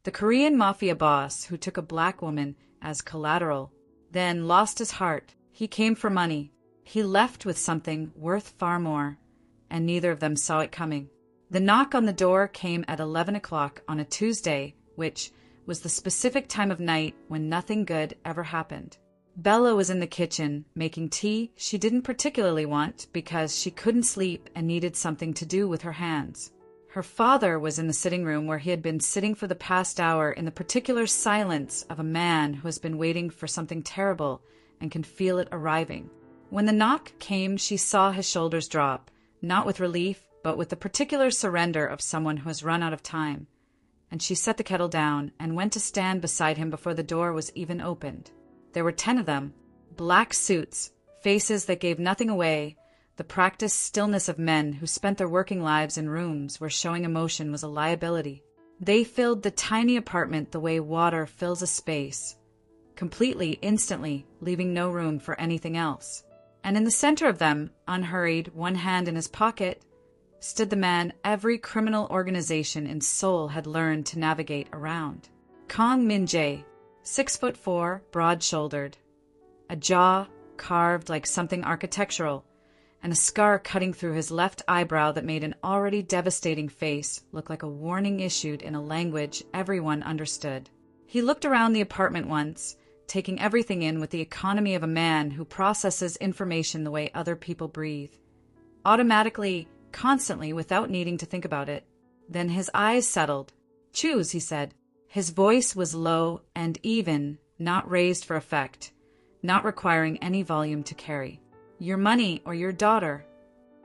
The Korean Mafia boss who took a black woman as collateral, then lost his heart. He came for money. He left with something worth far more, and neither of them saw it coming. The knock on the door came at 11 o'clock on a Tuesday, which was the specific time of night when nothing good ever happened. Bella was in the kitchen, making tea she didn't particularly want because she couldn't sleep and needed something to do with her hands. Her father was in the sitting room where he had been sitting for the past hour in the particular silence of a man who has been waiting for something terrible and can feel it arriving. When the knock came, she saw his shoulders drop, not with relief, but with the particular surrender of someone who has run out of time. And she set the kettle down and went to stand beside him before the door was even opened. There were 10 of them, black suits, faces that gave nothing away, the practiced stillness of men who spent their working lives in rooms where showing emotion was a liability. They filled the tiny apartment the way water fills a space, completely, instantly, leaving no room for anything else. And in the center of them, unhurried, one hand in his pocket, stood the man every criminal organization in Seoul had learned to navigate around. Kang Min-Jae, 6'4", broad-shouldered, a jaw carved like something architectural, and a scar cutting through his left eyebrow that made an already devastating face look like a warning issued in a language everyone understood. He looked around the apartment once, taking everything in with the economy of a man who processes information the way other people breathe. Automatically, constantly, without needing to think about it. Then his eyes settled. "Choose," he said. His voice was low and even, not raised for effect, not requiring any volume to carry. "Your money or your daughter?"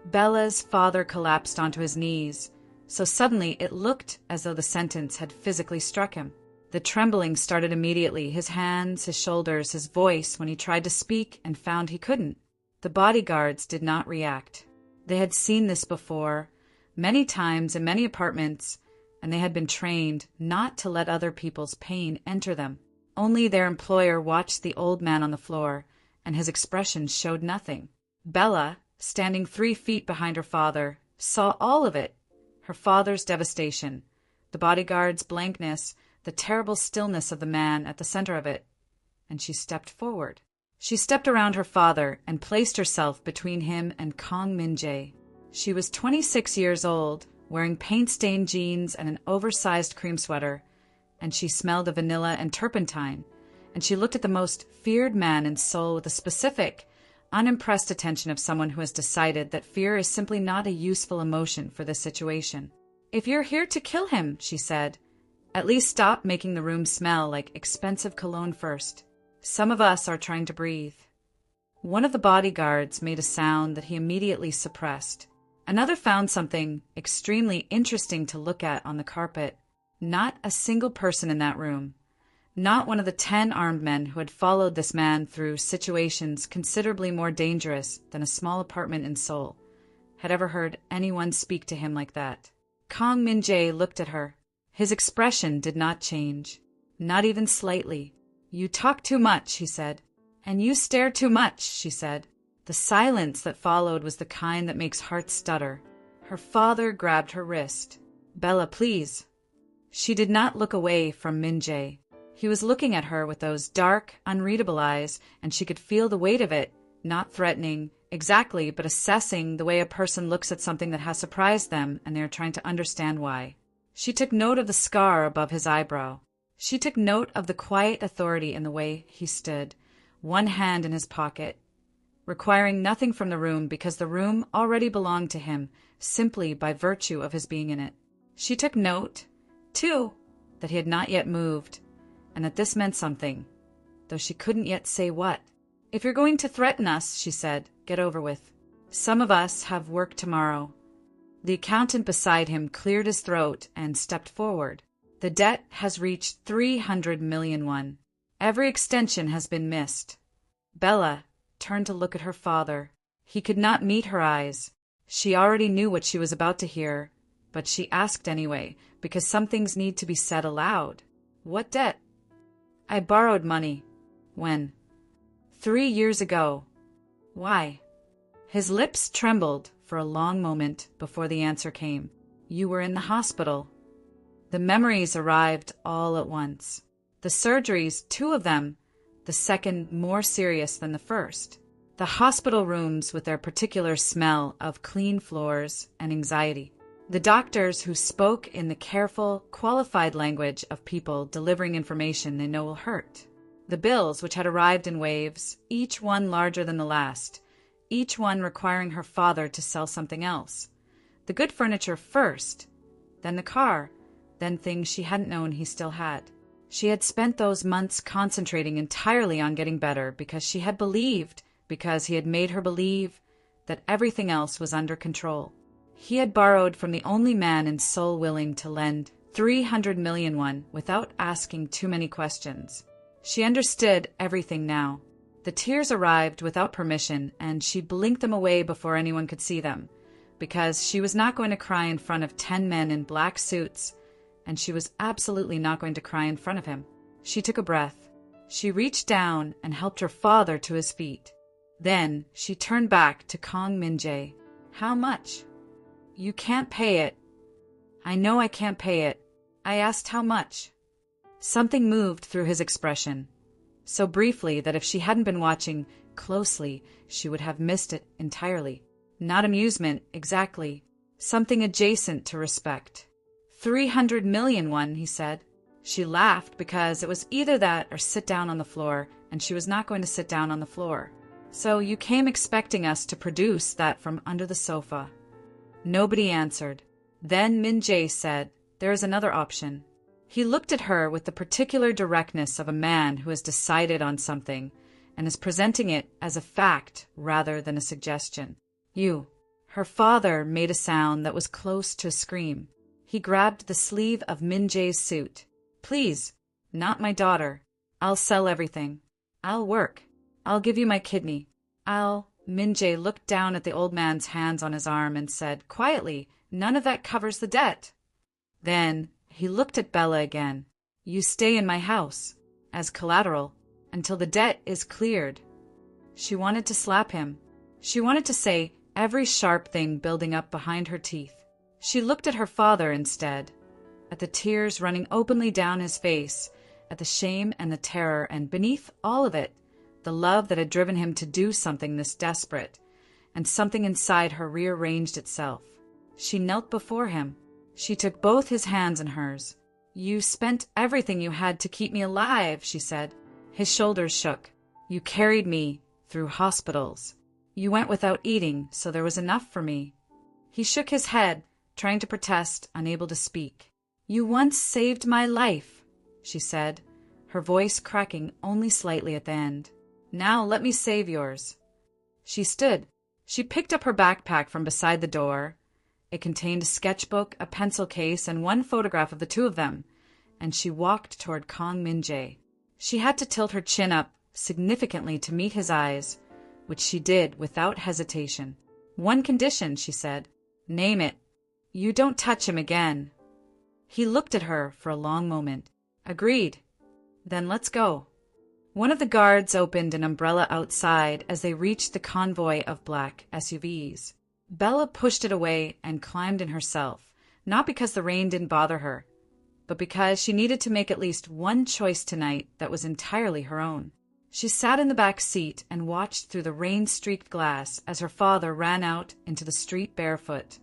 Bella's father collapsed onto his knees, so suddenly it looked as though the sentence had physically struck him. The trembling started immediately, his hands, his shoulders, his voice when he tried to speak and found he couldn't. The bodyguards did not react. They had seen this before, many times in many apartments, and they had been trained not to let other people's pain enter them. Only their employer watched the old man on the floor, and his expression showed nothing. Bella, standing 3 feet behind her father, saw all of it. Her father's devastation, the bodyguard's blankness, the terrible stillness of the man at the center of it. And she stepped forward. She stepped around her father and placed herself between him and Kang Min-Jae. She was 26 years old, wearing paint-stained jeans and an oversized cream sweater, and she smelled of vanilla and turpentine, and she looked at the most feared man in Seoul with a specific, unimpressed attention of someone who has decided that fear is simply not a useful emotion for this situation. "If you're here to kill him," she said, "at least stop making the room smell like expensive cologne first. Some of us are trying to breathe." One of the bodyguards made a sound that he immediately suppressed. Another found something extremely interesting to look at on the carpet. Not a single person in that room, not one of the 10 armed men who had followed this man through situations considerably more dangerous than a small apartment in Seoul, had ever heard anyone speak to him like that. Kang Min-Jae looked at her. His expression did not change, not even slightly. "You talk too much," he said. "And you stare too much," she said. The silence that followed was the kind that makes hearts stutter. Her father grabbed her wrist. "Bella, please." She did not look away from Min-Jae. He was looking at her with those dark, unreadable eyes, and she could feel the weight of it, not threatening, exactly, but assessing the way a person looks at something that has surprised them and they are trying to understand why. She took note of the scar above his eyebrow. She took note of the quiet authority in the way he stood, one hand in his pocket, requiring nothing from the room because the room already belonged to him, simply by virtue of his being in it. She took note, too, that he had not yet moved, and that this meant something, though she couldn't yet say what. "If you're going to threaten us," she said, "get over with. Some of us have work tomorrow." The accountant beside him cleared his throat and stepped forward. "The debt has reached 300 million won. Every extension has been missed." Bella turned to look at her father. He could not meet her eyes. She already knew what she was about to hear, but she asked anyway, because some things need to be said aloud. "What debt?" "I borrowed money." "When?" 3 years ago." "Why?" His lips trembled for a long moment before the answer came. "You were in the hospital." The memories arrived all at once. The surgeries, 2 of them, the second more serious than the first. The hospital rooms with their particular smell of clean floors and anxiety. The doctors who spoke in the careful, qualified language of people delivering information they know will hurt. The bills, which had arrived in waves, each one larger than the last, each one requiring her father to sell something else. The good furniture first, then the car, then things she hadn't known he still had. She had spent those months concentrating entirely on getting better because she had believed, because he had made her believe, that everything else was under control. He had borrowed from the only man in Seoul willing to lend 300 million won without asking too many questions. She understood everything now. The tears arrived without permission, and she blinked them away before anyone could see them, because she was not going to cry in front of 10 men in black suits, and she was absolutely not going to cry in front of him. She took a breath. She reached down and helped her father to his feet. Then she turned back to Kang Min-Jae. "How much?" "You can't pay it." "I know I can't pay it." I asked how much. Something moved through his expression, so briefly that if she hadn't been watching closely, she would have missed it entirely. Not amusement, exactly. Something adjacent to respect. 300 million won, he said. She laughed because it was either that or sit down on the floor, and she was not going to sit down on the floor. "So you came expecting us to produce that from under the sofa." Nobody answered. Then Min-Jae said, "There is another option." He looked at her with the particular directness of a man who has decided on something and is presenting it as a fact rather than a suggestion. "You." Her father made a sound that was close to a scream. He grabbed the sleeve of Min-Jae's suit. "Please, not my daughter. I'll sell everything. I'll work. I'll give you my kidney. Min-Jae looked down at the old man's hands on his arm and said, quietly, "None of that covers the debt." Then he looked at Bella again. "You stay in my house, as collateral, until the debt is cleared." She wanted to slap him. She wanted to say every sharp thing building up behind her teeth. She looked at her father instead, at the tears running openly down his face, at the shame and the terror, and beneath all of it, the love that had driven him to do something this desperate, and something inside her rearranged itself. She knelt before him. She took both his hands in hers. "You spent everything you had to keep me alive," she said. His shoulders shook. "You carried me through hospitals. You went without eating, so there was enough for me." He shook his head, trying to protest, unable to speak. "You once saved my life," she said, her voice cracking only slightly at the end. "Now let me save yours." She stood. She picked up her backpack from beside the door. It contained a sketchbook, a pencil case, and one photograph of the 2 of them, and she walked toward Kang Min-Jae. She had to tilt her chin up significantly to meet his eyes, which she did without hesitation. "One condition," she said. "Name it. You don't touch him again." He looked at her for a long moment. "Agreed. Then let's go." One of the guards opened an umbrella outside as they reached the convoy of black SUVs. Bella pushed it away and climbed in herself, not because the rain didn't bother her, but because she needed to make at least one choice tonight that was entirely her own. She sat in the back seat and watched through the rain-streaked glass as her father ran out into the street barefoot,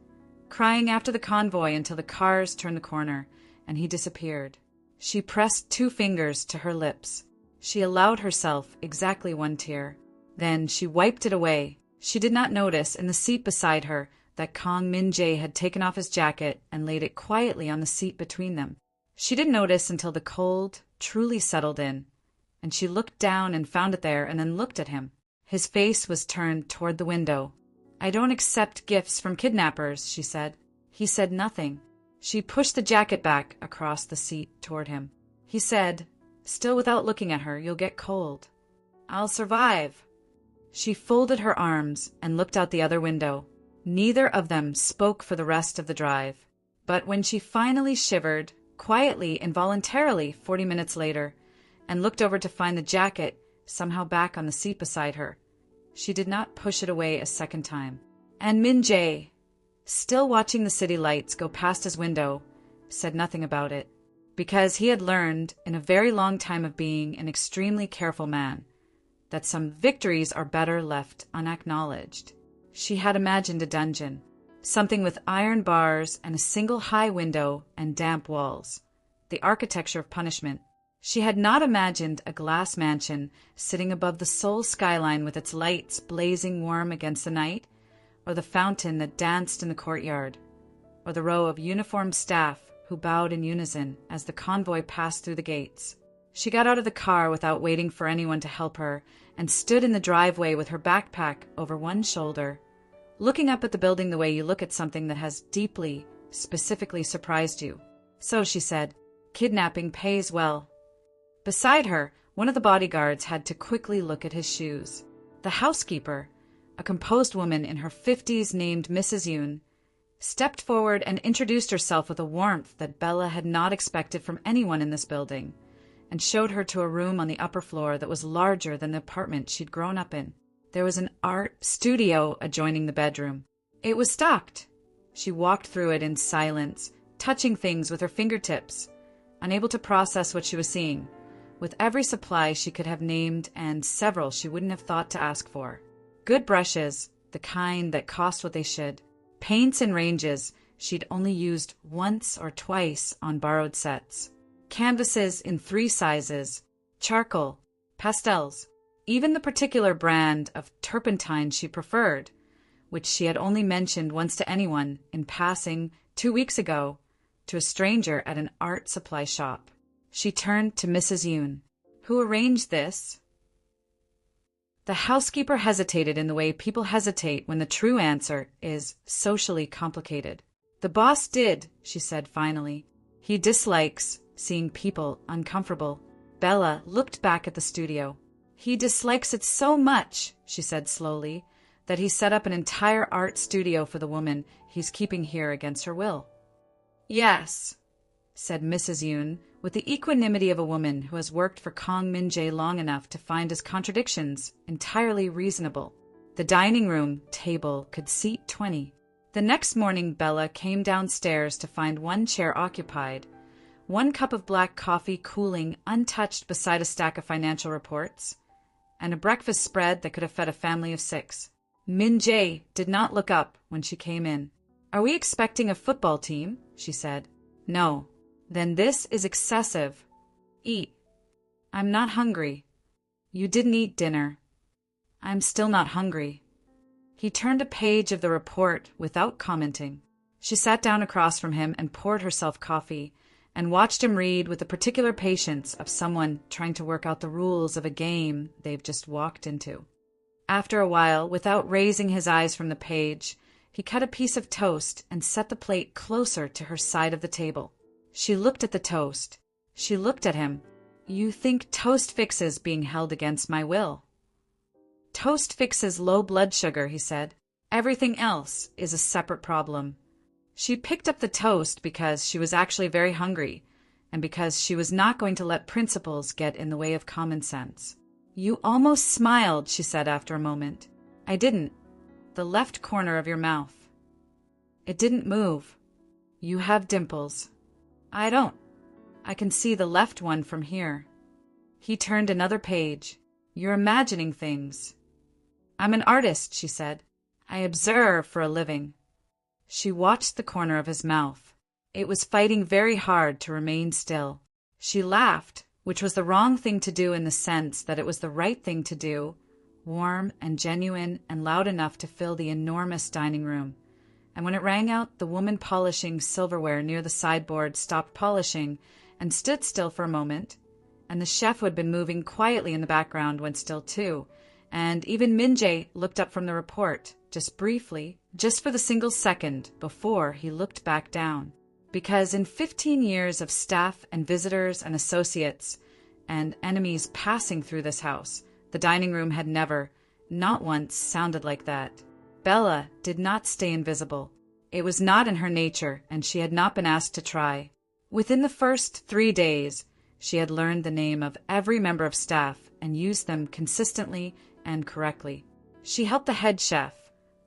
crying after the convoy until the cars turned the corner and he disappeared. She pressed 2 fingers to her lips. She allowed herself exactly 1 tear. Then she wiped it away. She did not notice in the seat beside her that Kang Min-Jae had taken off his jacket and laid it quietly on the seat between them. She didn't notice until the cold truly settled in, and she looked down and found it there and then looked at him. His face was turned toward the window. "I don't accept gifts from kidnappers," she said. He said nothing. She pushed the jacket back across the seat toward him. He said, still without looking at her, "You'll get cold." "I'll survive." She folded her arms and looked out the other window. Neither of them spoke for the rest of the drive. But when she finally shivered, quietly, involuntarily, 40 minutes later, and looked over to find the jacket somehow back on the seat beside her, she did not push it away a second time. And Min-Jae, still watching the city lights go past his window, said nothing about it, because he had learned in a very long time of being an extremely careful man that some victories are better left unacknowledged. She had imagined a dungeon, something with iron bars and a single high window and damp walls, the architecture of punishment. She had not imagined a glass mansion sitting above the Seoul skyline with its lights blazing warm against the night, or the fountain that danced in the courtyard, or the row of uniformed staff who bowed in unison as the convoy passed through the gates. She got out of the car without waiting for anyone to help her and stood in the driveway with her backpack over one shoulder, looking up at the building the way you look at something that has deeply, specifically surprised you. So, she said, kidnapping pays well. Beside her, one of the bodyguards had to quickly look at his shoes. The housekeeper, a composed woman in her 50s named Mrs. Yoon, stepped forward and introduced herself with a warmth that Bella had not expected from anyone in this building, and showed her to a room on the upper floor that was larger than the apartment she'd grown up in. There was an art studio adjoining the bedroom. It was stocked. She walked through it in silence, touching things with her fingertips, unable to process what she was seeing, with every supply she could have named and several she wouldn't have thought to ask for. Good brushes, the kind that cost what they should. Paints and ranges she'd only used once or twice on borrowed sets. Canvases in 3 sizes, charcoal, pastels, even the particular brand of turpentine she preferred, which she had only mentioned once to anyone in passing 2 weeks ago to a stranger at an art supply shop. She turned to Mrs. Yoon. Who arranged this? The housekeeper hesitated in the way people hesitate when the true answer is socially complicated. The boss did, she said finally. He dislikes seeing people uncomfortable. Bella looked back at the studio. He dislikes it so much, she said slowly, that he set up an entire art studio for the woman he's keeping here against her will. Yes, said Mrs. Yoon, with the equanimity of a woman who has worked for Kang Min-Jae long enough to find his contradictions entirely reasonable. The dining room table could seat 20. The next morning Bella came downstairs to find one chair occupied, 1 cup of black coffee cooling untouched beside a stack of financial reports, and a breakfast spread that could have fed a family of 6. Min-Jae did not look up when she came in. Are we expecting a football team? She said. No. Then this is excessive. Eat. I'm not hungry. You didn't eat dinner. I'm still not hungry. He turned a page of the report without commenting. She sat down across from him and poured herself coffee, and watched him read with the particular patience of someone trying to work out the rules of a game they've just walked into. After a while, without raising his eyes from the page, he cut a piece of toast and set the plate closer to her side of the table. She looked at the toast. She looked at him. You think toast fixes being held against my will? Toast fixes low blood sugar, he said. Everything else is a separate problem. She picked up the toast because she was actually very hungry, and because she was not going to let principles get in the way of common sense. You almost smiled, she said after a moment. I didn't. The left corner of your mouth. It didn't move. You have dimples. I don't. I can see the left one from here. He turned another page. You're imagining things. I'm an artist, she said. I observe for a living. She watched the corner of his mouth. It was fighting very hard to remain still. She laughed, which was the wrong thing to do in the sense that it was the right thing to do, warm and genuine and loud enough to fill the enormous dining room. And when it rang out, the woman polishing silverware near the sideboard stopped polishing and stood still for a moment, and the chef who had been moving quietly in the background went still too, and even Min-Jae looked up from the report, just briefly, just for the single second before he looked back down. Because in 15 years of staff and visitors and associates and enemies passing through this house, the dining room had never, not once, sounded like that. Bella did not stay invisible. It was not in her nature, and she had not been asked to try. Within the first 3 days, she had learned the name of every member of staff and used them consistently and correctly. She helped the head chef,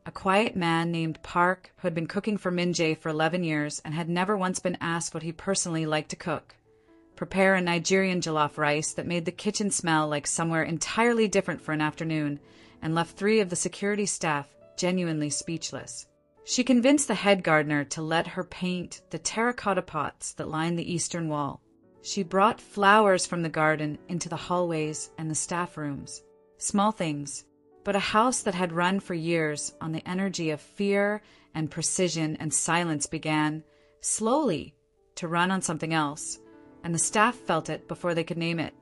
a quiet man named Park who had been cooking for Min-Jae for 11 years and had never once been asked what he personally liked to cook. Prepare a Nigerian jollof rice that made the kitchen smell like somewhere entirely different for an afternoon and left 3 of the security staff genuinely speechless. She convinced the head gardener to let her paint the terracotta pots that lined the eastern wall. She brought flowers from the garden into the hallways and the staff rooms. Small things, but a house that had run for years on the energy of fear and precision and silence began, slowly, to run on something else, and the staff felt it before they could name it.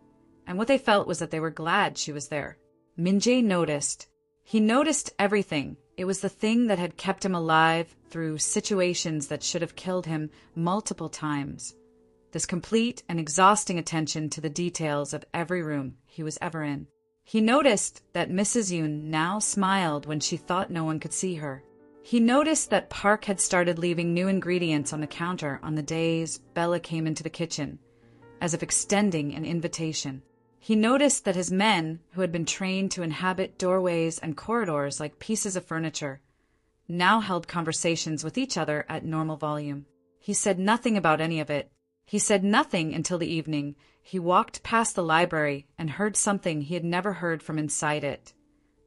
And what they felt was that they were glad she was there. Min-Jae noticed. He noticed everything. It was the thing that had kept him alive through situations that should have killed him multiple times. This complete and exhausting attention to the details of every room he was ever in. He noticed that Mrs. Yoon now smiled when she thought no one could see her. He noticed that Park had started leaving new ingredients on the counter on the days Bella came into the kitchen, as if extending an invitation. He noticed that his men, who had been trained to inhabit doorways and corridors like pieces of furniture, now held conversations with each other at normal volume. He said nothing about any of it. He said nothing until the evening. He walked past the library and heard something he had never heard from inside it.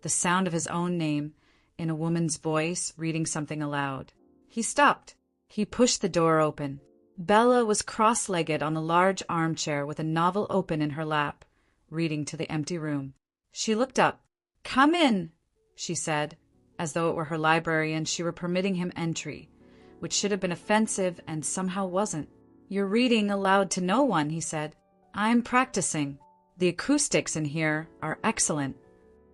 The sound of his own name, in a woman's voice, reading something aloud. He stopped. He pushed the door open. Bella was cross-legged on a large armchair with a novel open in her lap, reading to the empty room. She looked up. "Come in," she said, as though it were her library and she were permitting him entry, which should have been offensive and somehow wasn't. "You're reading aloud to no one," he said. "I'm practicing. The acoustics in here are excellent."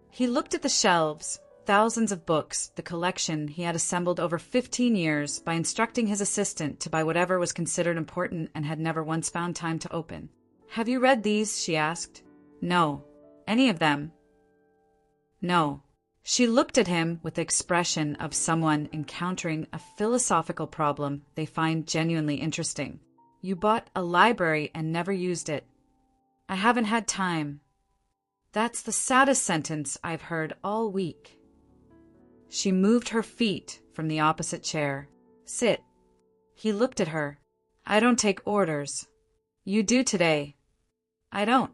He looked at the shelves, thousands of books, the collection he had assembled over 15 years by instructing his assistant to buy whatever was considered important and had never once found time to open. "Have you read these?" she asked. "No." "Any of them?" "No." She looked at him with the expression of someone encountering a philosophical problem they find genuinely interesting. "You bought a library and never used it." "I haven't had time." "That's the saddest sentence I've heard all week." She moved her feet from the opposite chair. "Sit." He looked at her. "I don't take orders." "You do today." "I don't."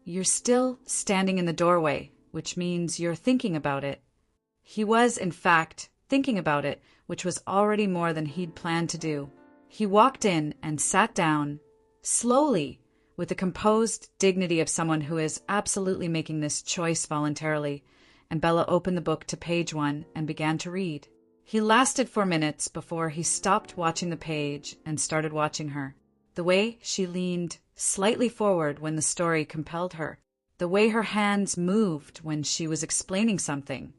"You're still standing in the doorway, which means you're thinking about it." He was, in fact, thinking about it, which was already more than he'd planned to do. He walked in and sat down, slowly, with the composed dignity of someone who is absolutely making this choice voluntarily, and Bella opened the book to page 1 and began to read. He lasted 4 minutes before he stopped watching the page and started watching her. The way she leaned slightly forward when the story compelled her. The way her hands moved when she was explaining something,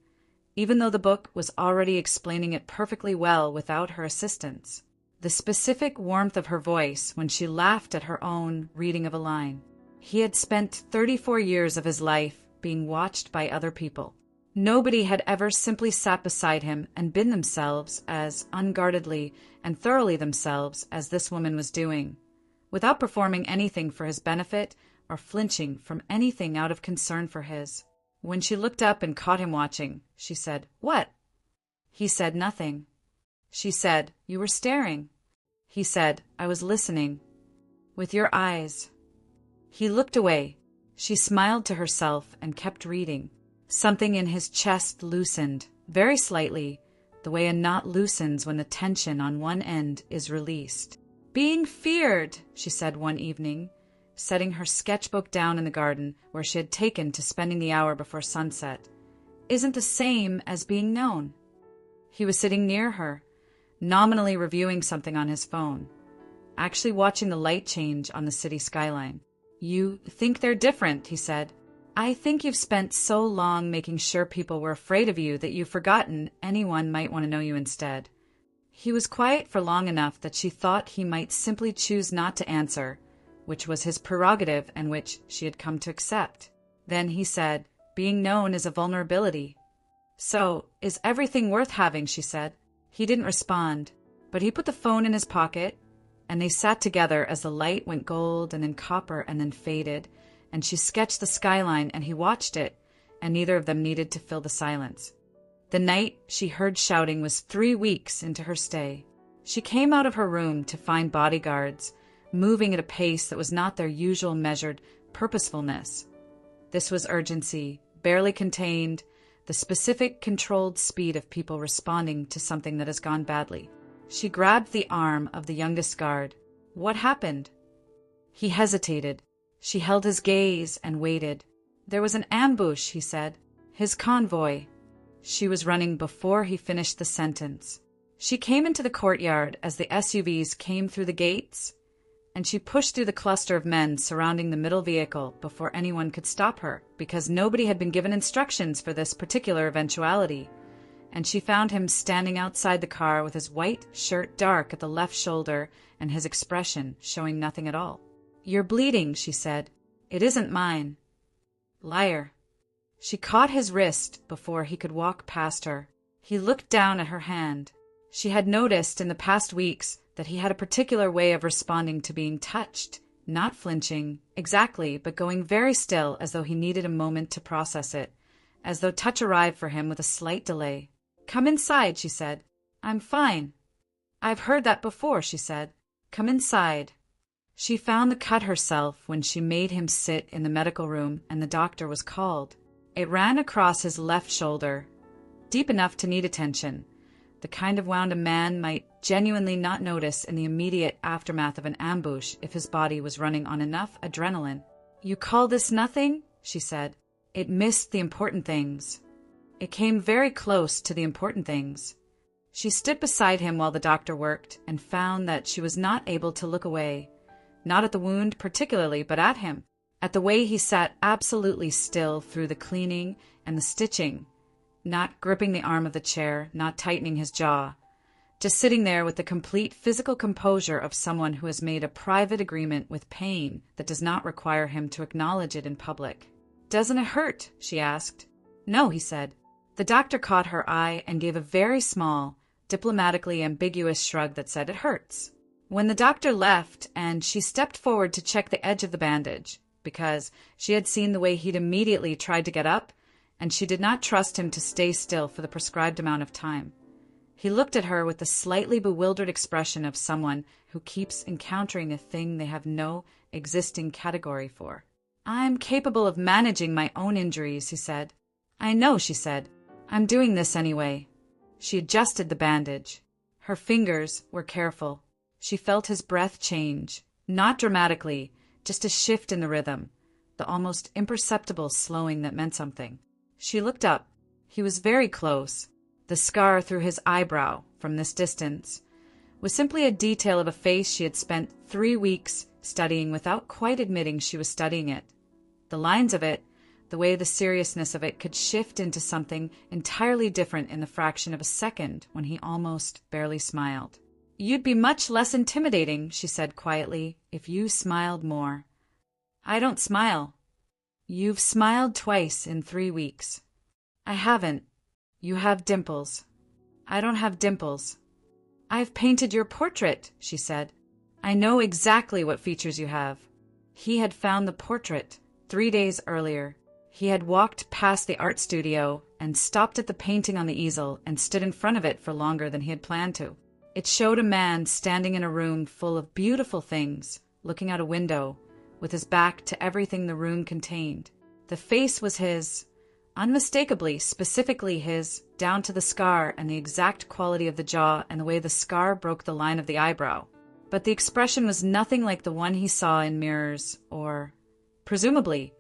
even though the book was already explaining it perfectly well without her assistance. The specific warmth of her voice when she laughed at her own reading of a line. He had spent 34 years of his life being watched by other people. Nobody had ever simply sat beside him and been themselves as unguardedly and thoroughly themselves as this woman was doing, without performing anything for his benefit or flinching from anything out of concern for his. When she looked up and caught him watching, she said, "What?" He said nothing. She said, "You were staring." He said, "I was listening." "With your eyes." He looked away. She smiled to herself and kept reading. Something in his chest loosened, very slightly, the way a knot loosens when the tension on one end is released. "Being feared," she said one evening, setting her sketchbook down in the garden where she had taken to spending the hour before sunset, "isn't the same as being known." He was sitting near her, nominally reviewing something on his phone, actually watching the light change on the city skyline. "You think they're different," he said. "I think you've spent so long making sure people were afraid of you that you've forgotten anyone might want to know you instead." He was quiet for long enough that she thought he might simply choose not to answer, which was his prerogative and which she had come to accept. Then he said, "Being known is a vulnerability." "So, is everything worth having?" she said. He didn't respond, but he put the phone in his pocket, and they sat together as the light went gold and then copper and then faded, and she sketched the skyline and he watched it, and neither of them needed to fill the silence. The night she heard shouting was 3 weeks into her stay. She came out of her room to find bodyguards, moving at a pace that was not their usual measured purposefulness. This was urgency, barely contained, the specific, controlled speed of people responding to something that has gone badly. She grabbed the arm of the youngest guard. What happened? He hesitated. She held his gaze and waited. There was an ambush, he said. His convoy. She was running before he finished the sentence. She came into the courtyard as the SUVs came through the gates, and she pushed through the cluster of men surrounding the middle vehicle before anyone could stop her, because nobody had been given instructions for this particular eventuality. And she found him standing outside the car with his white shirt dark at the left shoulder and his expression showing nothing at all. "You're bleeding," she said. "It isn't mine." Liar. She caught his wrist before he could walk past her. He looked down at her hand. She had noticed in the past weeks that he had a particular way of responding to being touched, not flinching, exactly, but going very still as though he needed a moment to process it, as though touch arrived for him with a slight delay. "Come inside," she said. "I'm fine." "I've heard that before," she said. "Come inside." She found the cut herself when she made him sit in the medical room and the doctor was called. It ran across his left shoulder, deep enough to need attention, the kind of wound a man might genuinely not notice in the immediate aftermath of an ambush if his body was running on enough adrenaline. "You call this nothing?" she said. "It missed the important things." It came very close to the important things. She stood beside him while the doctor worked and found that she was not able to look away, not at the wound particularly, but at him, at the way he sat absolutely still through the cleaning and the stitching, not gripping the arm of the chair, not tightening his jaw, just sitting there with the complete physical composure of someone who has made a private agreement with pain that does not require him to acknowledge it in public. "Doesn't it hurt?" she asked. "No," he said. The doctor caught her eye and gave a very small, diplomatically ambiguous shrug that said, "It hurts." When the doctor left and she stepped forward to check the edge of the bandage, because she had seen the way he'd immediately tried to get up, and she did not trust him to stay still for the prescribed amount of time. He looked at her with the slightly bewildered expression of someone who keeps encountering a thing they have no existing category for. "I'm capable of managing my own injuries," he said. "I know," she said. "I'm doing this anyway." She adjusted the bandage. Her fingers were careful. She felt his breath change, not dramatically, just a shift in the rhythm, the almost imperceptible slowing that meant something. She looked up. He was very close. The scar through his eyebrow, from this distance, was simply a detail of a face she had spent 3 weeks studying without quite admitting she was studying it. The lines of it, the way the seriousness of it could shift into something entirely different in the fraction of a second when he almost barely smiled. "You'd be much less intimidating," she said quietly, "if you smiled more." "I don't smile." "You've smiled twice in 3 weeks." "I haven't." "You have dimples." "I don't have dimples." "I've painted your portrait," she said. "I know exactly what features you have." He had found the portrait 3 days earlier. He had walked past the art studio and stopped at the painting on the easel and stood in front of it for longer than he had planned to. It showed a man standing in a room full of beautiful things, looking out a window, with his back to everything the room contained. The face was his, unmistakably, specifically his, down to the scar and the exact quality of the jaw and the way the scar broke the line of the eyebrow. But the expression was nothing like the one he saw in mirrors or, presumably,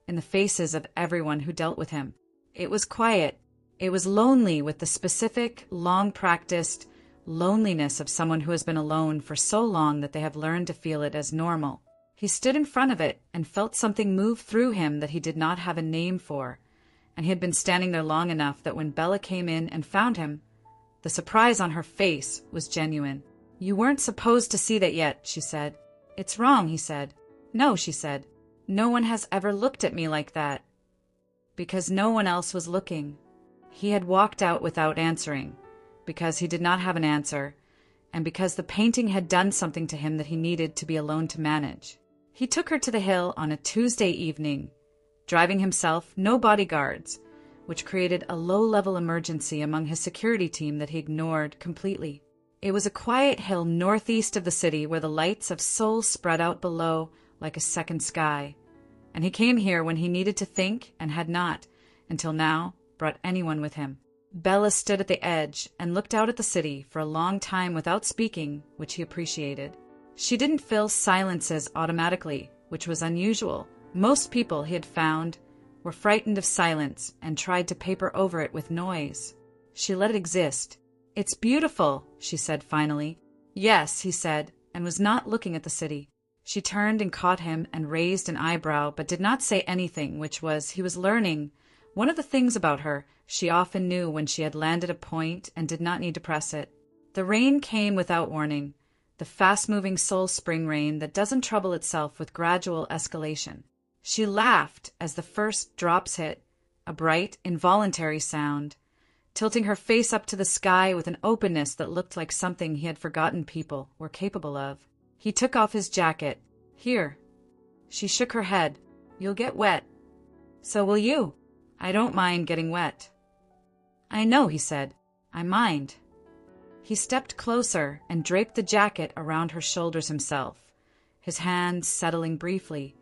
in the faces of everyone who dealt with him. It was quiet. It was lonely with the specific, long-practiced loneliness of someone who has been alone for so long that they have learned to feel it as normal. He stood in front of it and felt something move through him that he did not have a name for, and he had been standing there long enough that when Bella came in and found him, the surprise on her face was genuine. "You weren't supposed to see that yet," she said. "It's wrong," he said. "No," she said. "No one has ever looked at me like that." Because no one else was looking. He had walked out without answering, because he did not have an answer, and because the painting had done something to him that he needed to be alone to manage. He took her to the hill on a Tuesday evening, driving himself, no bodyguards, which created a low-level emergency among his security team that he ignored completely. It was a quiet hill northeast of the city where the lights of Seoul spread out below like a second sky. And he came here when he needed to think and had not, until now, brought anyone with him. Bella stood at the edge and looked out at the city for a long time without speaking, which he appreciated. She didn't fill silences automatically, which was unusual. Most people he had found were frightened of silence and tried to paper over it with noise. She let it exist. "It's beautiful," she said finally. "Yes," he said, and was not looking at the city. She turned and caught him and raised an eyebrow, but did not say anything, which was, he was learning. One of the things about her, she often knew when she had landed a point and did not need to press it. The rain came without warning, the fast-moving Seoul spring rain that doesn't trouble itself with gradual escalation. She laughed as the first drops hit, a bright, involuntary sound, tilting her face up to the sky with an openness that looked like something he had forgotten people were capable of. He took off his jacket. "Here." She shook her head. "You'll get wet." "So will you." "I don't mind getting wet." "I know," he said. "I mind." He stepped closer and draped the jacket around her shoulders himself, his hands settling briefly,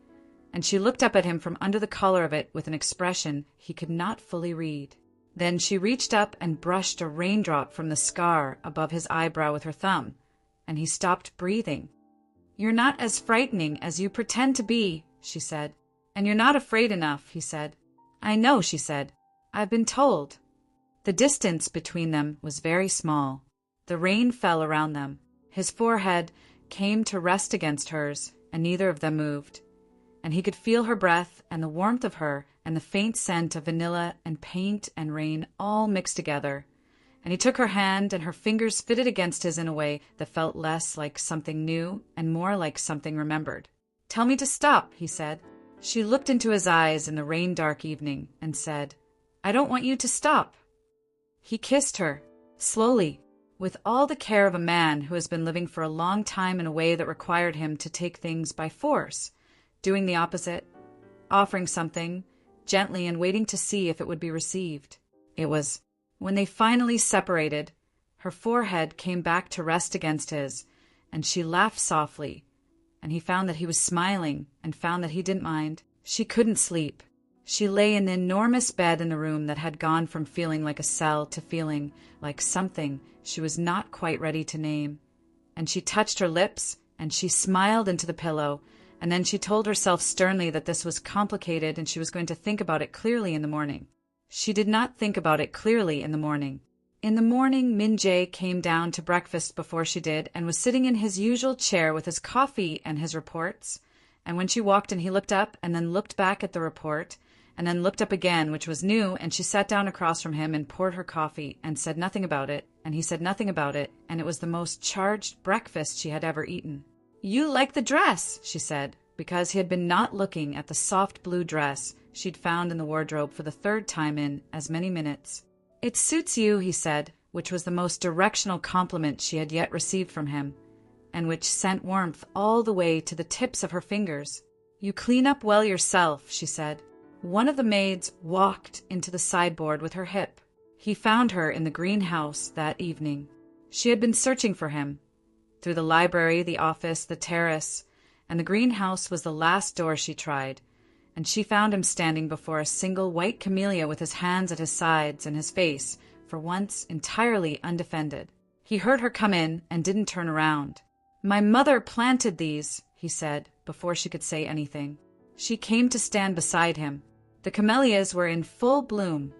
and she looked up at him from under the collar of it with an expression he could not fully read. Then she reached up and brushed a raindrop from the scar above his eyebrow with her thumb, and he stopped breathing. "You're not as frightening as you pretend to be," she said. "And you're not afraid enough," he said. "I know," she said. "I've been told." The distance between them was very small. The rain fell around them. His forehead came to rest against hers, and neither of them moved. And he could feel her breath and the warmth of her and the faint scent of vanilla and paint and rain all mixed together. And he took her hand, and her fingers fitted against his in a way that felt less like something new and more like something remembered. "Tell me to stop," he said. She looked into his eyes in the rain-dark evening and said, "I don't want you to stop." He kissed her, slowly, with all the care of a man who has been living for a long time in a way that required him to take things by force, doing the opposite, offering something, gently and waiting to see if it would be received. It was, when they finally separated, her forehead came back to rest against his, and she laughed softly, and he found that he was smiling and found that he didn't mind. She couldn't sleep. She lay in the enormous bed in the room that had gone from feeling like a cell to feeling like something she was not quite ready to name. And she touched her lips, and she smiled into the pillow, and then she told herself sternly that this was complicated and she was going to think about it clearly in the morning. She did not think about it clearly in the morning. In the morning, Min-Jae came down to breakfast before she did and was sitting in his usual chair with his coffee and his reports. And when she walked in, he looked up and then looked back at the report and then looked up again, which was new, and she sat down across from him and poured her coffee and said nothing about it, and he said nothing about it, and it was the most charged breakfast she had ever eaten. "You like the dress," she said, because he had been not looking at the soft blue dress she'd found in the wardrobe for the third time in as many minutes. "It suits you," he said, which was the most directional compliment she had yet received from him, and which sent warmth all the way to the tips of her fingers. "You clean up well yourself," she said. One of the maids walked into the sideboard with her hip. He found her in the greenhouse that evening. She had been searching for him, through the library, the office, the terrace, and the greenhouse was the last door she tried, and she found him standing before a single white camellia with his hands at his sides and his face, for once, entirely undefended. He heard her come in and didn't turn around. "My mother planted these," he said, before she could say anything. She came to stand beside him. The camellias were in full bloom,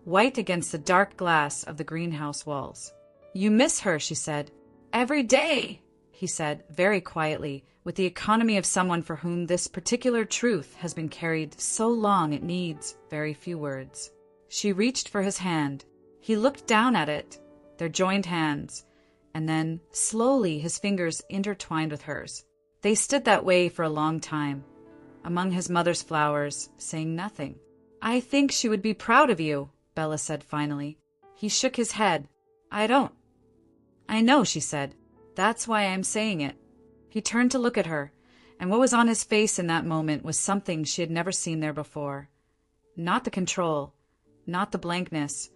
white against the dark glass of the greenhouse walls. "You miss her," she said. "Every day," he said, very quietly, with the economy of someone for whom this particular truth has been carried so long it needs very few words. She reached for his hand. He looked down at it, their joined hands, and then, slowly, his fingers intertwined with hers. They stood that way for a long time, among his mother's flowers, saying nothing. "I think she would be proud of you," Bella said finally. He shook his head. "I don't." "I know," she said. "That's why I'm saying it." He turned to look at her, and what was on his face in that moment was something she had never seen there before. Not the control, not the blankness,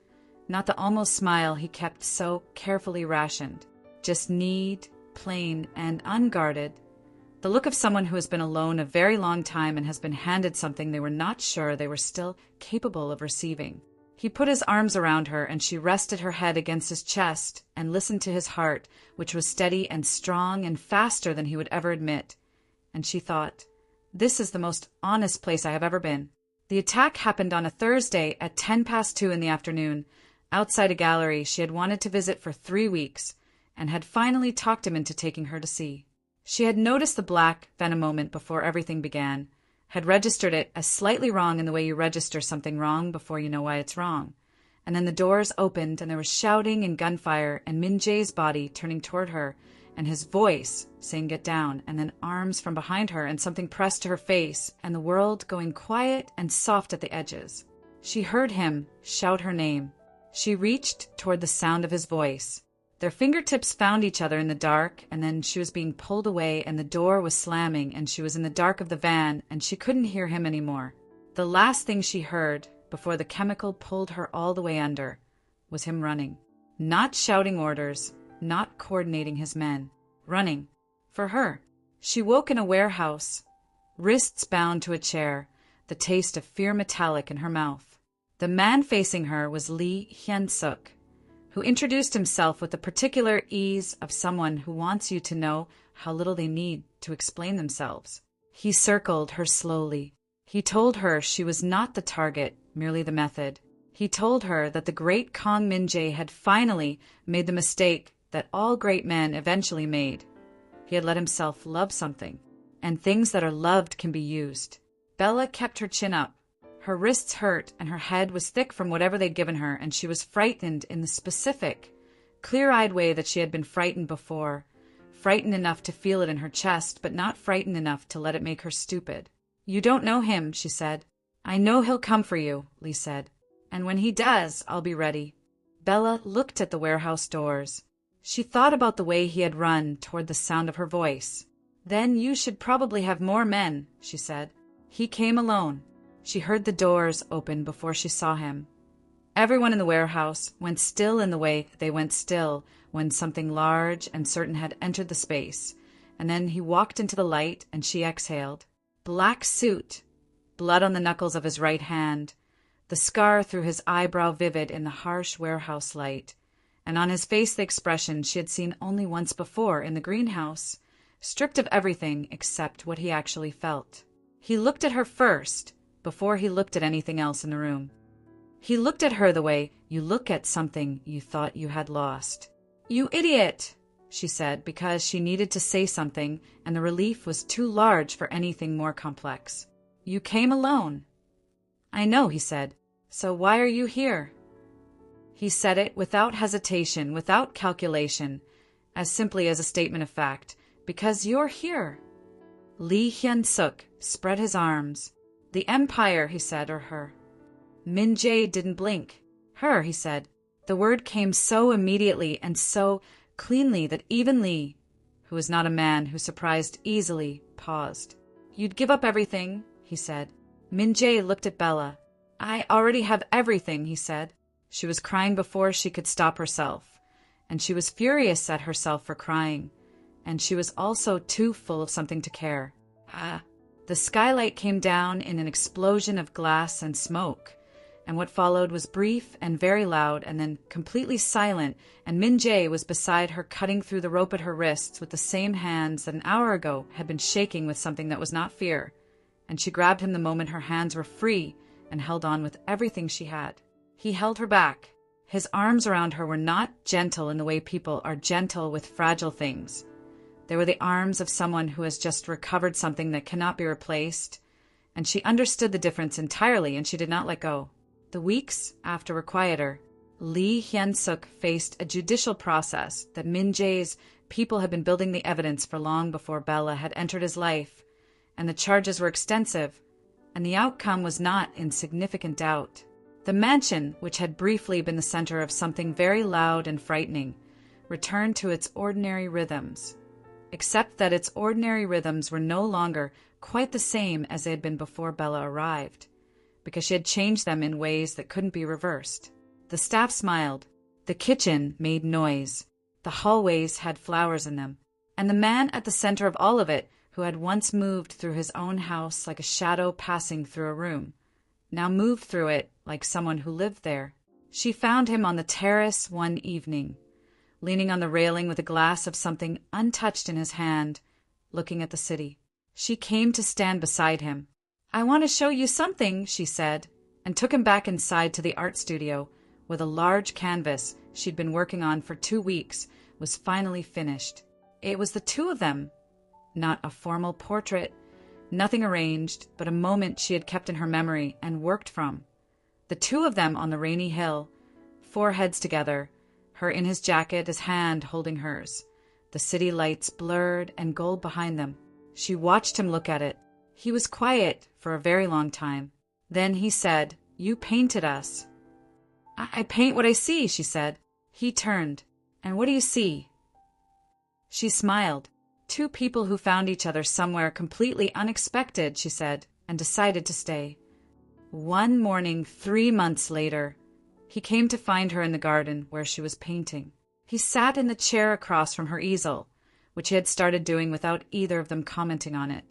not the almost smile he kept so carefully rationed. Just need, plain, and unguarded. The look of someone who has been alone a very long time and has been handed something they were not sure they were still capable of receiving. He put his arms around her, and she rested her head against his chest and listened to his heart, which was steady and strong and faster than he would ever admit. And she thought, "This is the most honest place I have ever been." The attack happened on a Thursday at 2:10 in the afternoon, outside a gallery she had wanted to visit for 3 weeks, and had finally talked him into taking her to see. She had noticed the black venom moment before everything began, had registered it as slightly wrong in the way you register something wrong before you know why it's wrong. And then the doors opened, and there was shouting and gunfire, and Min-Jae's body turning toward her, and his voice saying "get down," and then arms from behind her and something pressed to her face, and the world going quiet and soft at the edges. She heard him shout her name. She reached toward the sound of his voice. Their fingertips found each other in the dark, and then she was being pulled away, and the door was slamming, and she was in the dark of the van, and she couldn't hear him anymore. The last thing she heard, before the chemical pulled her all the way under, was him running. Not shouting orders, not coordinating his men. Running. For her. She woke in a warehouse, wrists bound to a chair, the taste of fear metallic in her mouth. The man facing her was Lee Hyun-suk, who introduced himself with the particular ease of someone who wants you to know how little they need to explain themselves. He circled her slowly. He told her she was not the target, merely the method. He told her that the great Kang Min-Jae had finally made the mistake that all great men eventually made. He had let himself love something, and things that are loved can be used. Bella kept her chin up. Her wrists hurt, and her head was thick from whatever they'd given her, and she was frightened in the specific, clear-eyed way that she had been frightened before, frightened enough to feel it in her chest, but not frightened enough to let it make her stupid. "You don't know him," she said. "I know he'll come for you," Lee said. "And when he does, I'll be ready." Bella looked at the warehouse doors. She thought about the way he had run toward the sound of her voice. "Then you should probably have more men," she said. He came alone. She heard the doors open before she saw him. Everyone in the warehouse went still in the way they went still when something large and certain had entered the space, and then he walked into the light, and she exhaled. Black suit, blood on the knuckles of his right hand, the scar through his eyebrow vivid in the harsh warehouse light, and on his face the expression she had seen only once before in the greenhouse, stripped of everything except what he actually felt. He looked at her first, before he looked at anything else in the room. He looked at her the way you look at something you thought you had lost. "You idiot!" she said, because she needed to say something, and the relief was too large for anything more complex. "You came alone." "I know," he said. "So why are you here?" He said it without hesitation, without calculation, as simply as a statement of fact. "Because you're here." Lee Hyun-suk spread his arms. "The Empire," he said, "or her." Min-Jae didn't blink. "Her," he said. The word came so immediately and so cleanly that even Lee, who was not a man who surprised easily, paused. "You'd give up everything," he said. Min-Jae looked at Bella. "I already have everything," he said. She was crying before she could stop herself, and she was furious at herself for crying, and she was also too full of something to care. The skylight came down in an explosion of glass and smoke, and what followed was brief and very loud and then completely silent, and Min-Jae was beside her, cutting through the rope at her wrists with the same hands that an hour ago had been shaking with something that was not fear, and she grabbed him the moment her hands were free and held on with everything she had. He held her back. His arms around her were not gentle in the way people are gentle with fragile things. They were the arms of someone who has just recovered something that cannot be replaced, and she understood the difference entirely, and she did not let go. The weeks after were quieter. Lee Hyun-suk faced a judicial process that Min-Jae's people had been building the evidence for long before Bella had entered his life, and the charges were extensive, and the outcome was not in significant doubt. The mansion, which had briefly been the center of something very loud and frightening, returned to its ordinary rhythms, except that its ordinary rhythms were no longer quite the same as they had been before Bella arrived, because she had changed them in ways that couldn't be reversed. The staff smiled. The kitchen made noise. The hallways had flowers in them. And the man at the center of all of it, who had once moved through his own house like a shadow passing through a room, now moved through it like someone who lived there. She found him on the terrace one evening, leaning on the railing with a glass of something untouched in his hand, looking at the city. She came to stand beside him. "I want to show you something," she said, and took him back inside to the art studio, where the large canvas she'd been working on for 2 weeks was finally finished. It was the two of them. Not a formal portrait, nothing arranged, but a moment she had kept in her memory and worked from. The two of them on the rainy hill, foreheads together, her in his jacket, his hand holding hers. The city lights blurred and gold behind them. She watched him look at it. He was quiet for a very long time. Then he said, "You painted us." I paint what I see," she said. He turned. "And what do you see?" She smiled. "Two people who found each other somewhere completely unexpected," she said, and decided to stay. One morning, 3 months later, he came to find her in the garden where she was painting. He sat in the chair across from her easel, which he had started doing without either of them commenting on it.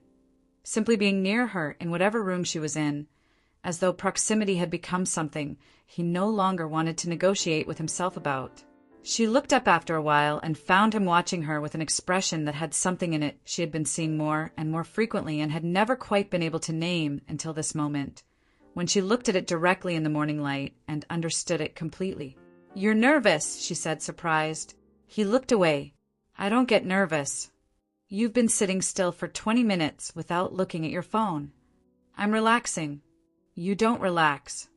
Simply being near her in whatever room she was in, as though proximity had become something he no longer wanted to negotiate with himself about. She looked up after a while and found him watching her with an expression that had something in it she had been seeing more and more frequently and had never quite been able to name until this moment, when she looked at it directly in the morning light and understood it completely. "You're nervous," she said, surprised. He looked away. "I don't get nervous. You've been sitting still for 20 minutes without looking at your phone." "I'm relaxing." "You don't relax."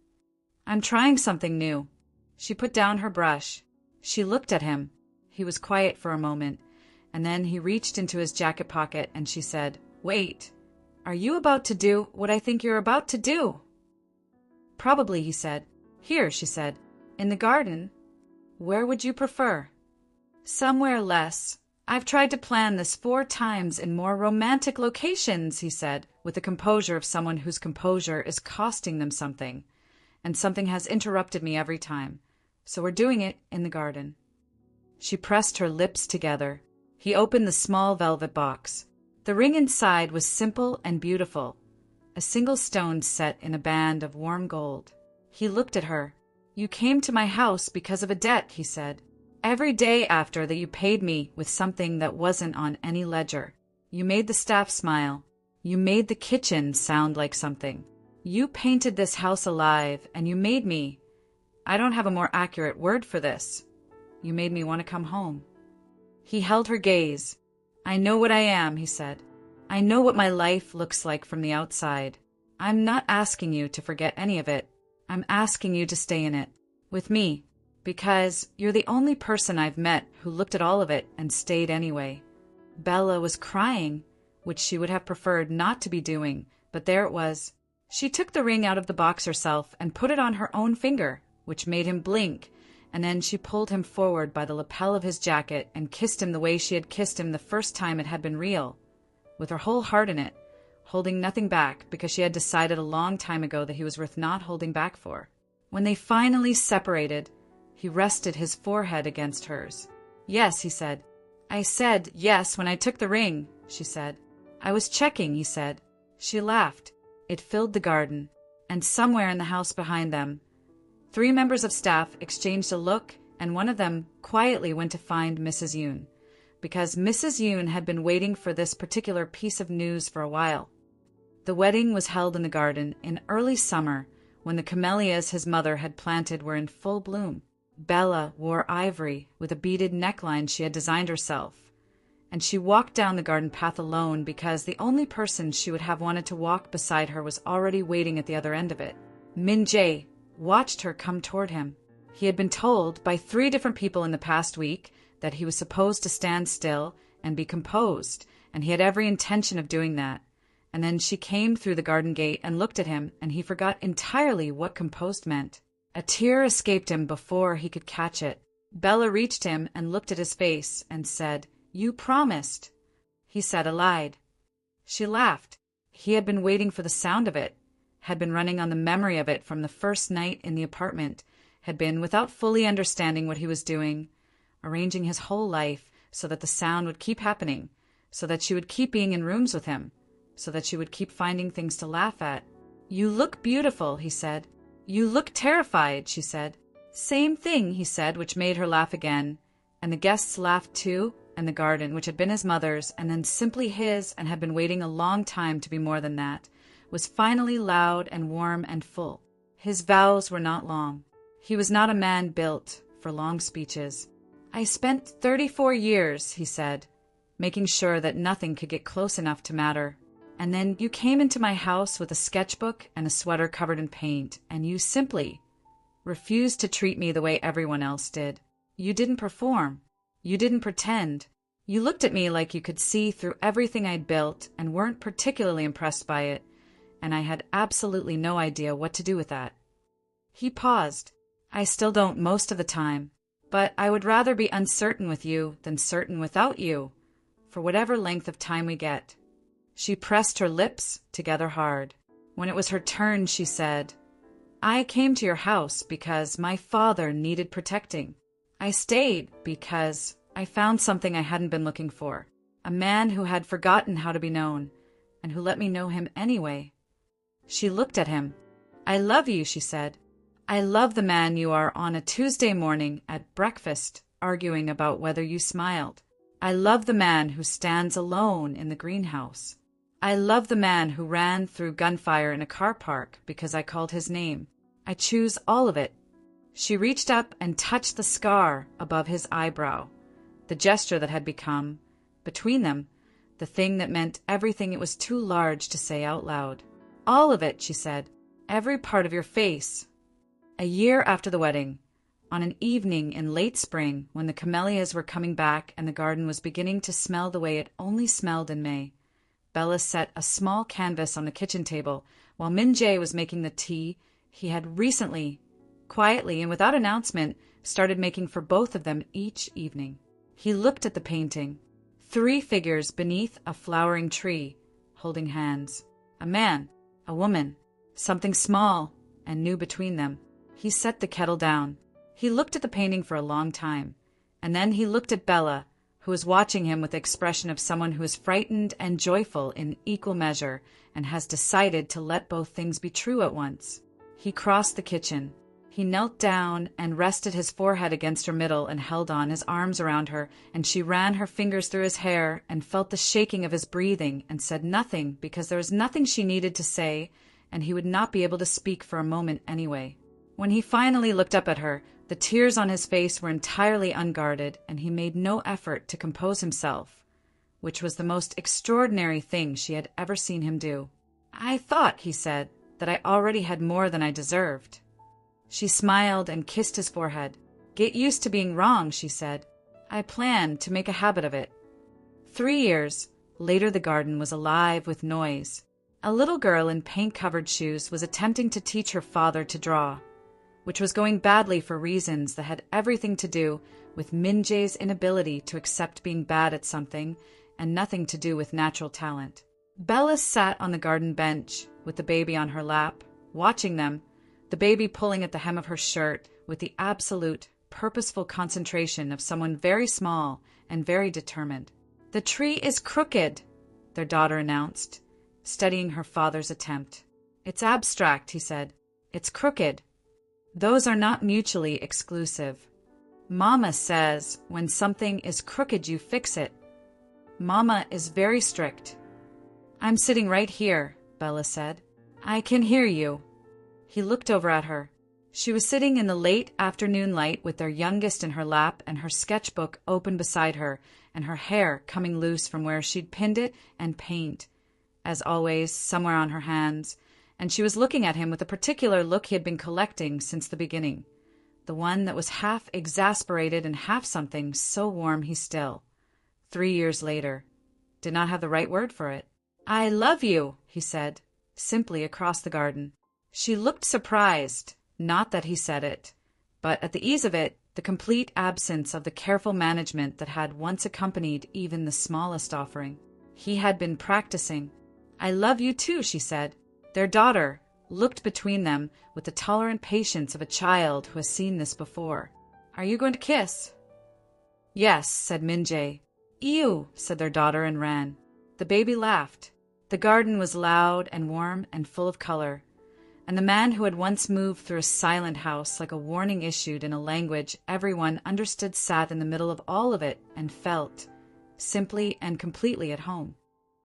"I'm trying something new." She put down her brush. She looked at him. He was quiet for a moment, and then he reached into his jacket pocket and she said, "Wait, are you about to do what I think you're about to do?" "Probably," he said. "Here," she said. "In the garden? Where would you prefer?" "Somewhere less. I've tried to plan this 4 times in more romantic locations," he said, with the composure of someone whose composure is costing them something, and something has interrupted me every time. "So we're doing it in the garden." She pressed her lips together. He opened the small velvet box. The ring inside was simple and beautiful, a single stone set in a band of warm gold. He looked at her. "You came to my house because of a debt," he said. "Every day after that you paid me with something that wasn't on any ledger. You made the staff smile. You made the kitchen sound like something. You painted this house alive, and you made me— I don't have a more accurate word for this. You made me want to come home." He held her gaze. "I know what I am," he said. "I know what my life looks like from the outside. I'm not asking you to forget any of it. I'm asking you to stay in it, with me, because you're the only person I've met who looked at all of it and stayed anyway." Bella was crying, which she would have preferred not to be doing, but there it was. She took the ring out of the box herself and put it on her own finger, which made him blink, and then she pulled him forward by the lapel of his jacket and kissed him the way she had kissed him the first time it had been real, with her whole heart in it, holding nothing back because she had decided a long time ago that he was worth not holding back for. When they finally separated, he rested his forehead against hers. "Yes," he said. "I said yes when I took the ring," she said. "I was checking," he said. She laughed. It filled the garden, and somewhere in the house behind them, 3 members of staff exchanged a look, and one of them quietly went to find Mrs. Yoon, because Mrs. Yoon had been waiting for this particular piece of news for a while. The wedding was held in the garden in early summer, when the camellias his mother had planted were in full bloom. Bella wore ivory with a beaded neckline she had designed herself, and she walked down the garden path alone because the only person she would have wanted to walk beside her was already waiting at the other end of it. Min-Jae watched her come toward him. He had been told by 3 different people in the past week that he was supposed to stand still and be composed, and he had every intention of doing that. And then she came through the garden gate and looked at him, and he forgot entirely what composed meant. A tear escaped him before he could catch it. Bella reached him and looked at his face and said, "You promised." He said I lied. She laughed. He had been waiting for the sound of it, had been running on the memory of it from the first night in the apartment, had been, without fully understanding what he was doing, arranging his whole life so that the sound would keep happening, so that she would keep being in rooms with him, so that she would keep finding things to laugh at. "You look beautiful," he said. "You look terrified," she said. "Same thing," he said, which made her laugh again. And the guests laughed too, and the garden, which had been his mother's and then simply his and had been waiting a long time to be more than that, was finally loud and warm and full. His vows were not long. He was not a man built for long speeches. "I spent 34 years," he said, making sure that nothing could get close enough to matter. "And then you came into my house with a sketchbook and a sweater covered in paint, and you simply refused to treat me the way everyone else did. You didn't perform. You didn't pretend. You looked at me like you could see through everything I'd built and weren't particularly impressed by it, and I had absolutely no idea what to do with that." He paused. "I still don't most of the time, but I would rather be uncertain with you than certain without you, for whatever length of time we get." She pressed her lips together hard. When it was her turn, she said, "I came to your house because my father needed protecting. I stayed because I found something I hadn't been looking for, a man who had forgotten how to be known, and who let me know him anyway." She looked at him. "I love you," she said. "I love the man you are on a Tuesday morning at breakfast, arguing about whether you smiled. I love the man who stands alone in the greenhouse. I love the man who ran through gunfire in a car park because I called his name. I choose all of it." She reached up and touched the scar above his eyebrow, the gesture that had become, between them, the thing that meant everything it was too large to say out loud. "All of it," she said. "Every part of your face." A year after the wedding, on an evening in late spring when the camellias were coming back and the garden was beginning to smell the way it only smelled in May, Bella set a small canvas on the kitchen table while Min-Jae was making the tea he had recently, quietly and without announcement, started making for both of them each evening. He looked at the painting. 3 figures beneath a flowering tree, holding hands. A man, a woman, something small and new between them. He set the kettle down. He looked at the painting for a long time, and then he looked at Bella, who was watching him with the expression of someone who is frightened and joyful in equal measure and has decided to let both things be true at once. He crossed the kitchen. He knelt down and rested his forehead against her middle and held on his arms around her, and she ran her fingers through his hair and felt the shaking of his breathing and said nothing because there was nothing she needed to say, and he would not be able to speak for a moment anyway. When he finally looked up at her, the tears on his face were entirely unguarded, and he made no effort to compose himself, which was the most extraordinary thing she had ever seen him do. "I thought," he said, "that I already had more than I deserved." She smiled and kissed his forehead. "Get used to being wrong," she said. "I plan to make a habit of it." 3 years later, the garden was alive with noise. A little girl in paint-covered shoes was attempting to teach her father to draw, which was going badly for reasons that had everything to do with Min-Jae's inability to accept being bad at something and nothing to do with natural talent. Bella sat on the garden bench with the baby on her lap, watching them, the baby pulling at the hem of her shirt with the absolute, purposeful concentration of someone very small and very determined. "The tree is crooked," their daughter announced, studying her father's attempt. "It's abstract," he said. "It's crooked. Those are not mutually exclusive. Mama says when something is crooked you fix it. Mama is very strict." "I'm sitting right here," Bella said. "I can hear you." He looked over at her. She was sitting in the late afternoon light with their youngest in her lap and her sketchbook open beside her and her hair coming loose from where she'd pinned it and paint, as always, somewhere on her hands, and she was looking at him with a particular look he had been collecting since the beginning, the one that was half exasperated and half something so warm he still, 3 years later, did not have the right word for it. "I love you," he said, simply across the garden. She looked surprised, not that he said it, but at the ease of it, the complete absence of the careful management that had once accompanied even the smallest offering. He had been practicing. "I love you too," she said. Their daughter, looked between them with the tolerant patience of a child who has seen this before. "Are you going to kiss?" "Yes," said Min-Jae. "Ew," said their daughter and ran. The baby laughed. The garden was loud and warm and full of color, and the man who had once moved through a silent house like a warning issued in a language everyone understood sat in the middle of all of it and felt simply and completely at home.